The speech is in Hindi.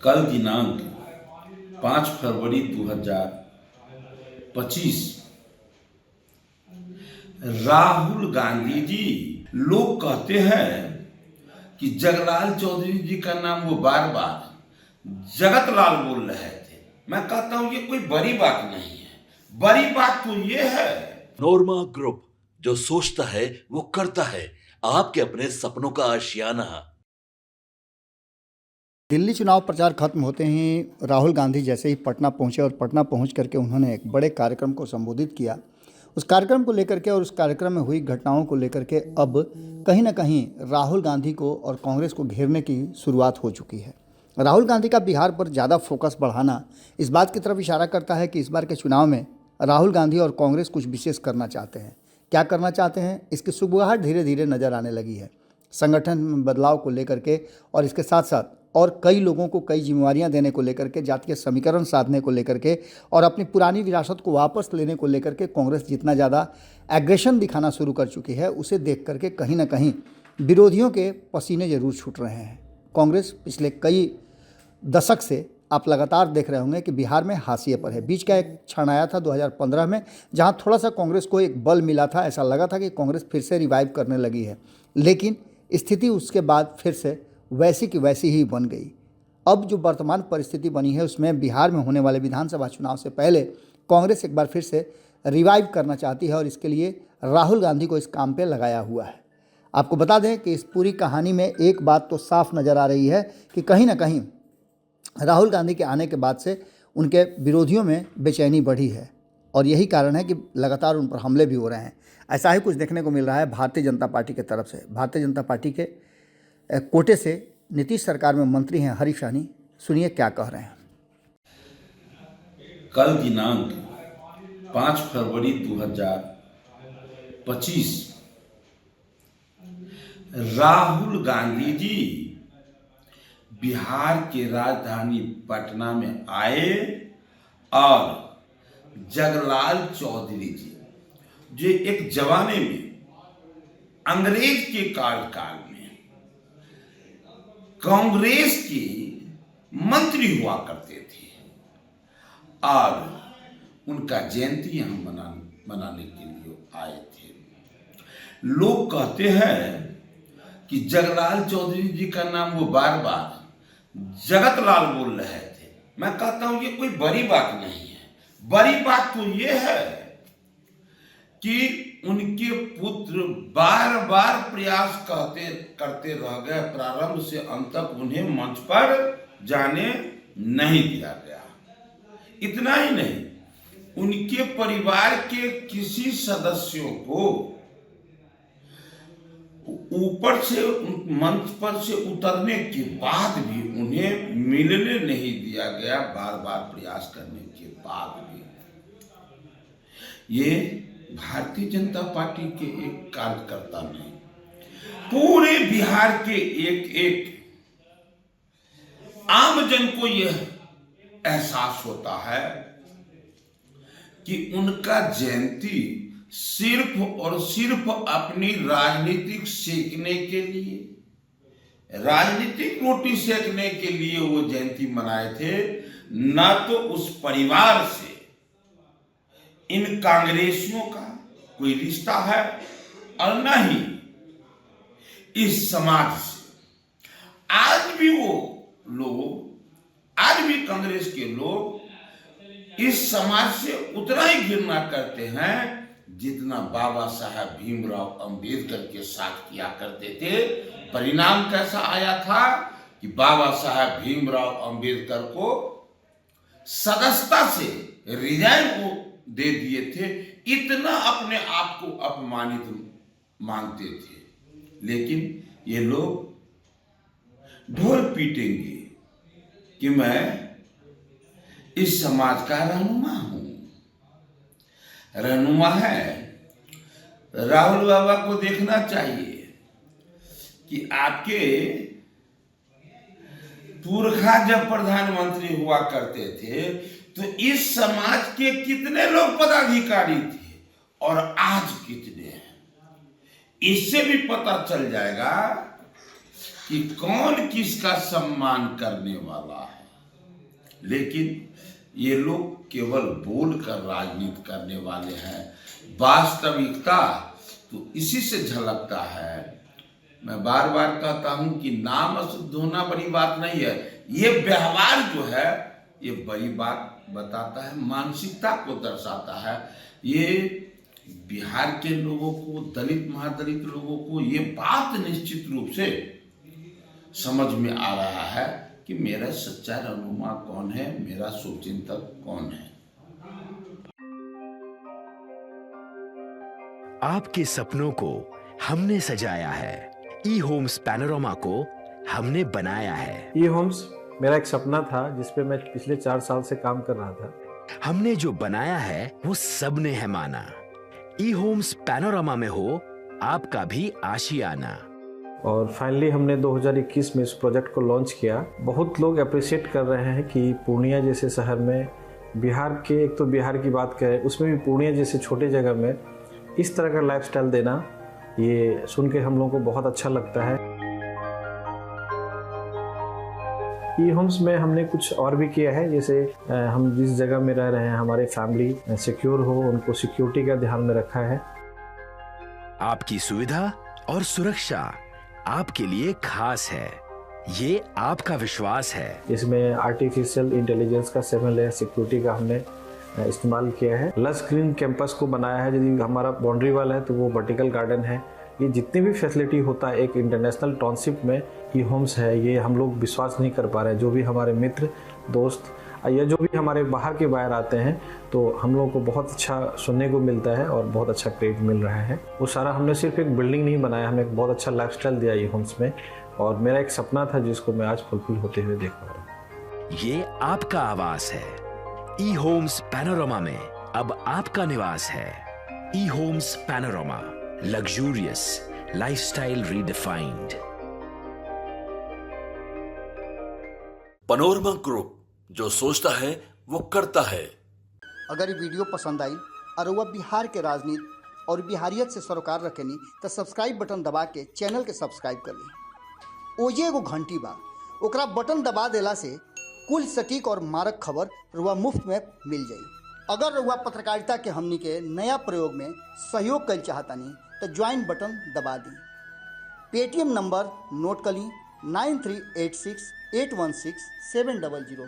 कल दिनांक 5 फरवरी 2025 राहुल गांधी जी, लोग कहते हैं कि जगलाल चौधरी जी का नाम वो बार बार जगत लाल बोल रहे थे। मैं कहता हूं ये कोई बड़ी बात नहीं है। बड़ी बात तो ये है नोरमा ग्रुप, जो सोचता है वो करता है। आपके अपने सपनों का आशियाना। दिल्ली चुनाव प्रचार खत्म होते ही राहुल गांधी जैसे ही पटना पहुंचे और पटना पहुंच करके उन्होंने एक बड़े कार्यक्रम को संबोधित किया। उस कार्यक्रम को लेकर के और उस कार्यक्रम में हुई घटनाओं को लेकर के अब कहीं ना कहीं राहुल गांधी को और कांग्रेस को घेरने की शुरुआत हो चुकी है। राहुल गांधी का बिहार पर ज़्यादा फोकस बढ़ाना इस बात की तरफ इशारा करता है कि इस बार के चुनाव में राहुल गांधी और कांग्रेस कुछ विशेष करना चाहते हैं। क्या करना चाहते हैं, इसकी सुबुगाहट धीरे धीरे नज़र आने लगी है। संगठन में बदलाव को लेकर के और इसके साथ साथ और कई लोगों को कई जिम्मेवारियां देने को लेकर के, जातीय समीकरण साधने को लेकर के और अपनी पुरानी विरासत को वापस लेने को लेकर के कांग्रेस जितना ज़्यादा एग्रेशन दिखाना शुरू कर चुकी है, उसे देख करके कहीं ना कहीं विरोधियों के पसीने जरूर छूट रहे हैं। कांग्रेस पिछले कई दशक से आप लगातार देख रहे होंगे कि बिहार में हाशिए पर है। बीच का एक क्षण आया था 2015 में, जहां थोड़ा सा कांग्रेस को एक बल मिला था। ऐसा लगा था कि कांग्रेस फिर से रिवाइव करने लगी है, लेकिन स्थिति उसके बाद फिर से वैसी की वैसी ही बन गई। अब जो वर्तमान परिस्थिति बनी है उसमें बिहार में होने वाले विधानसभा चुनाव से पहले कांग्रेस एक बार फिर से रिवाइव करना चाहती है और इसके लिए राहुल गांधी को इस काम पे लगाया हुआ है। आपको बता दें कि इस पूरी कहानी में एक बात तो साफ नज़र आ रही है कि कहीं ना कहीं राहुल गांधी के आने के बाद से उनके विरोधियों में बेचैनी बढ़ी है और यही कारण है कि लगातार उन पर हमले भी हो रहे हैं। ऐसा ही कुछ देखने को मिल रहा है भारतीय जनता पार्टी की तरफ से। भारतीय जनता पार्टी के कोटे से नीतीश सरकार में मंत्री हैं हरीश रानी। सुनिए क्या कह रहे हैं। कल दिनांक 5 फरवरी 2025 राहुल गांधी जी बिहार के राजधानी पटना में आए और जगलाल चौधरी जी, जो एक जमाने में अंग्रेज के कार्यकाल में कांग्रेस के मंत्री हुआ करते थे, और उनका जयंती यहां मनाने के लिए आए थे। लोग कहते हैं कि जगलाल चौधरी जी का नाम वो बार बार जगत लाल बोल रहे थे। मैं कहता हूं ये कोई बड़ी बात नहीं है। बड़ी बात तो ये है कि उनके पुत्र बार बार प्रयास करते रह गए, प्रारंभ से अंत तक उन्हें मंच पर जाने नहीं दिया गया। इतना ही नहीं, उनके परिवार के किसी सदस्यों को ऊपर से मंच पर से उतरने के बाद भी उन्हें मिलने नहीं दिया गया, बार बार प्रयास करने के बाद भी। ये भारतीय जनता पार्टी के एक कार्यकर्ता नहीं, पूरे बिहार के एक एक आमजन को यह एहसास होता है कि उनका जयंती सिर्फ और सिर्फ अपनी राजनीतिक सेकने के लिए, राजनीतिक रोटी सेकने के लिए वो जयंती मनाए थे। न तो उस परिवार से इन कांग्रेसियों का कोई रिश्ता है और न ही इस समाज से। आज भी वो लोग, आज भी कांग्रेस के लोग इस समाज से उतना ही घृणा करते हैं जितना बाबा साहब भीमराव अंबेडकर के साथ किया करते थे। परिणाम कैसा आया था कि बाबा साहब भीमराव अंबेडकर को सदस्यता से रिजाइन को दे दिए थे। इतना अपने आप को अपमानित मानते थे। लेकिन ये लोग ढोल पीटेंगे कि मैं इस समाज का रहनुमा हूं। रहनुमा है। राहुल बाबा को देखना चाहिए कि आपके पुरखा जब प्रधानमंत्री हुआ करते थे तो इस समाज के कितने लोग पदाधिकारी थे और आज कितने हैं। इससे भी पता चल जाएगा कि कौन किसका सम्मान करने वाला है। लेकिन ये लोग केवल बोल कर राजनीति करने वाले हैं। वास्तविकता तो इसी से झलकता है। मैं बार बार कहता हूं कि नाम अशुद्ध होना बड़ी बात नहीं है, ये व्यवहार जो है ये बड़ी बात बताता है, मानसिकता को दर्शाता है। ये बिहार के लोगों को, दलित महादलित लोगों को ये बात निश्चित रूप से समझ में आ रहा है कि मेरा सच्चा रहनुमा कौन है, मेरा शुभचिंतक कौन है। आपके सपनों को हमने सजाया है, ई होम्स पैनोरामा को हमने बनाया है। ई होम्स मेरा एक सपना था जिस पे मैं पिछले 4 साल से काम कर रहा था। हमने जो बनाया है वो सबने है माना। ई होम्स पैनोरामा में हो आपका भी आशियाना। और फाइनली हमने 2021 में इस प्रोजेक्ट को लॉन्च किया। बहुत लोग अप्रिशिएट कर रहे हैं कि पूर्णिया जैसे शहर में, बिहार के, एक तो बिहार की बात करें उसमें भी पूर्णिया जैसे छोटे जगह में इस तरह का लाइफस्टाइल देना, ये सुन के हम लोगों को बहुत अच्छा लगता है। ई होम्स में हमने कुछ और भी किया है, जैसे हम जिस जगह में रह रहे हैं हमारे फैमिली सिक्योर हो, उनको सिक्योरिटी का ध्यान में रखा है। आपकी सुविधा और सुरक्षा आपके लिए खास है, ये आपका विश्वास है। इसमें आर्टिफिशियल इंटेलिजेंस का 7 लेयर सिक्योरिटी का हमने इस्तेमाल किया है। लस ग्रीन कैंपस को बनाया है। यदि हमारा बाउंड्री वाल है तो वो वर्टिकल गार्डन है। ये जितनी भी फैसिलिटी होता है एक इंटरनेशनल टाउनशिप में ई होम्स है, ये हम लोग विश्वास नहीं कर पा रहे हैं। जो भी हमारे मित्र दोस्त या जो भी हमारे बाहर के बाहर आते हैं तो हम लोगों को बहुत अच्छा सुनने को मिलता है और बहुत अच्छा क्रेडिट मिल रहा है। वो सारा हमने सिर्फ एक बिल्डिंग नहीं बनाया, हमें एक बहुत अच्छा लाइफस्टाइल दिया ई होम्स में, और मेरा एक सपना था जिसको मैं आज फुलफिल होते हुए देख पा रहा हूँ। ये आपका आवास है। ई होम्स पैनोरामा में अब आपका निवास है। E Homes Panorama, luxurious lifestyle redefined. Panorama group, जो सोचता है वो करता है। अगर ये वीडियो पसंद आई और वह बिहार के राजनीति और बिहारियत से सरोकार रखेनी तो सब्सक्राइब बटन दबा के चैनल के सब्सक्राइब कर ली। ओजे एगो घंटी बा, ओकरा बटन दबा देला से कुल सटीक और मारक खबर रुआ मुफ्त में मिल जाई। अगर रुआ पत्रकारिता के हमनी के नया प्रयोग में सहयोग कर चाहतानी तो ज्वाइन बटन दबा दी। पेटीएम नंबर नोट कर ली 9386816700।